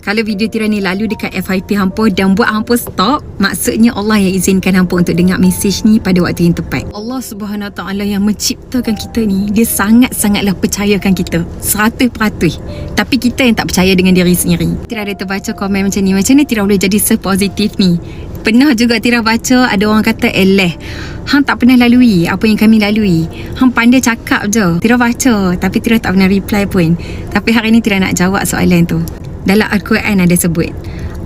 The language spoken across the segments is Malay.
Kalau video Tira ni lalu dekat FYP hampa dan buat hampa stop, maksudnya Allah yang izinkan hampa untuk dengar mesej ni pada waktu yang tepat. Allah Subhanahu Wa Taala yang menciptakan kita ni, dia sangat-sangatlah percayakan kita 100%. Tapi kita yang tak percaya dengan diri sendiri. Tira ada terbaca komen macam ni, macam ni Tira boleh jadi sepositif ni? Pernah juga Tira baca ada orang kata, hang tak pernah lalui apa yang kami lalui. Hang pandai cakap je. Tira baca tapi Tira tak pernah reply pun. Tapi hari ni Tira nak jawab soalan tu. Dalam Al-Quran ada sebut,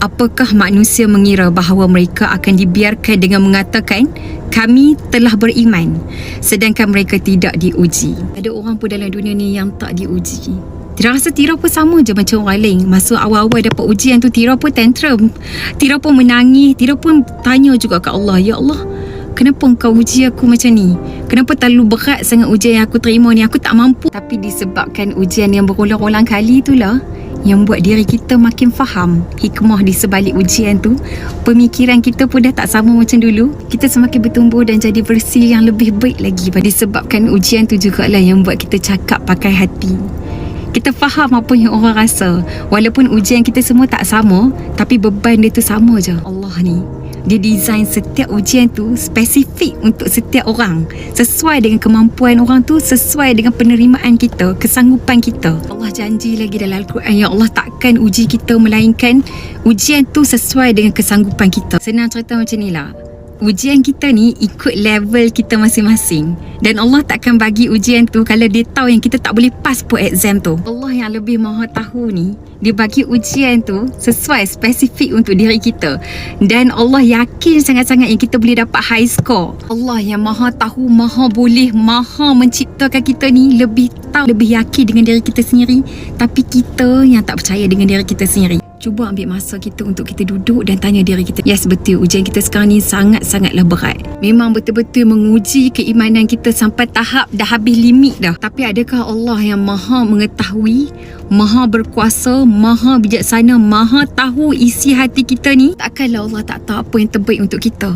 apakah manusia mengira bahawa mereka akan dibiarkan dengan mengatakan kami telah beriman sedangkan mereka tidak diuji. Ada orang pun dalam dunia ni yang tak diuji. Tira rasa Tira pun sama je macam orang lain. Masa awal-awal dapat ujian tu, Tira pun tantrum, Tira pun menangis, Tira pun tanya juga ke Allah, ya Allah, kenapa engkau uji aku macam ni? Kenapa terlalu berat sangat ujian yang aku terima ni? Aku tak mampu. Tapi disebabkan ujian yang berulang-ulang kali itulah yang buat diri kita makin faham hikmah di sebalik ujian tu. Pemikiran kita pun dah tak sama macam dulu. Kita semakin bertumbuh dan jadi versi yang lebih baik lagi. Disebabkan ujian tu jugalah yang buat kita cakap pakai hati. Kita faham apa yang orang rasa. Walaupun ujian kita semua tak sama, tapi beban dia tu sama je. Allah ni, dia design setiap ujian tu spesifik untuk setiap orang, sesuai dengan kemampuan orang tu, sesuai dengan penerimaan kita, kesanggupan kita. Allah janji lagi dalam Al-Quran, ya Allah takkan uji kita melainkan ujian tu sesuai dengan kesanggupan kita. Senang cerita macam ni lah, ujian kita ni ikut level kita masing-masing. Dan Allah takkan bagi ujian tu kalau dia tahu yang kita tak boleh pass pun exam tu. Allah yang lebih maha tahu ni, dia bagi ujian tu sesuai spesifik untuk diri kita. Dan Allah yakin sangat-sangat yang kita boleh dapat high score. Allah yang maha tahu, maha boleh, maha menciptakan kita ni lebih tahu, lebih yakin dengan diri kita sendiri. Tapi kita yang tak percaya dengan diri kita sendiri. Cuba ambil masa kita untuk kita duduk dan tanya diri kita. Yes, betul, ujian kita sekarang ni sangat-sangatlah berat. Memang betul-betul menguji keimanan kita sampai tahap dah habis limit dah. Tapi adakah Allah yang maha mengetahui, maha berkuasa, maha bijaksana, maha tahu isi hati kita ni? Takkanlah Allah tak tahu apa yang terbaik untuk kita.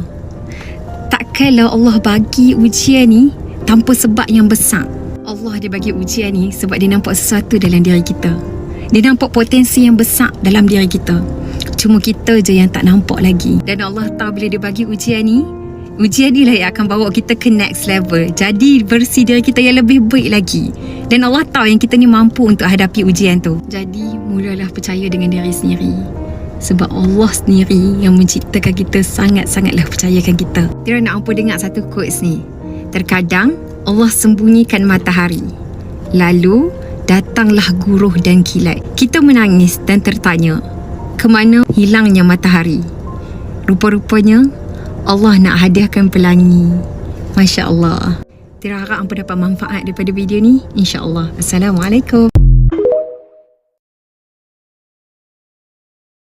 Takkanlah Allah bagi ujian ni tanpa sebab yang besar. Allah dia bagi ujian ni sebab dia nampak sesuatu dalam diri kita. Dia nampak potensi yang besar dalam diri kita. Cuma kita je yang tak nampak lagi. Dan Allah tahu bila dia bagi ujian ni, ujian ni lah yang akan bawa kita ke next level. Jadi versi diri kita yang lebih baik lagi. Dan Allah tahu yang kita ni mampu untuk hadapi ujian tu. Jadi mulalah percaya dengan diri sendiri. Sebab Allah sendiri yang menciptakan kita sangat-sangatlah percayakan kita. Tira nak hampa dengar satu quotes ni. Terkadang Allah sembunyikan matahari, lalu datanglah guruh dan kilat. Kita menangis dan tertanya, kemana hilangnya matahari? Rupa-rupanya Allah nak hadiahkan pelangi. Masya Allah. Tira harap hampa dapat manfaat daripada video ni. InsyaAllah. Assalamualaikum.